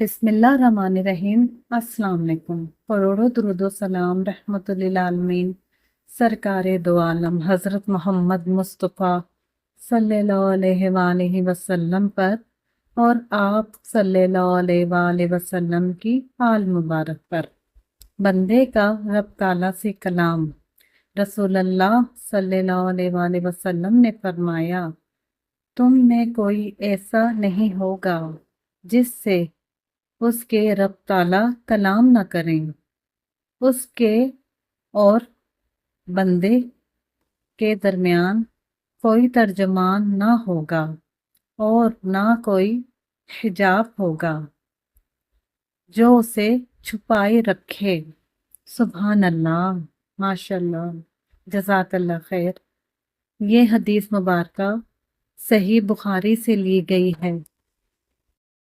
بسم اللہ الرحمن الرحیم۔ السلام علیکم۔ کروڑوں درود و سلام رحمت للعالمین سرکار دو عالم حضرت محمد مصطفیٰ صلی اللہ علیہ وآلہ وسلم پر اور آپ صلی اللہ علیہ وآلہ وسلم کی آل مبارک پر۔ بندے کا رب تعالیٰ سے کلام۔ رسول اللہ صلی اللہ علیہ وآلہ وسلم نے فرمایا، تم میں کوئی ایسا نہیں ہوگا جس سے اس کے رب تعالیٰ کلام نہ کریں۔ اس کے اور بندے کے درمیان کوئی ترجمان نہ ہوگا اور نہ کوئی حجاب ہوگا جو اسے چھپائے رکھے۔ سبحان اللہ، ماشاء اللہ، جزاک اللہ خیر۔ یہ حدیث مبارکہ صحیح بخاری سے لی گئی ہے۔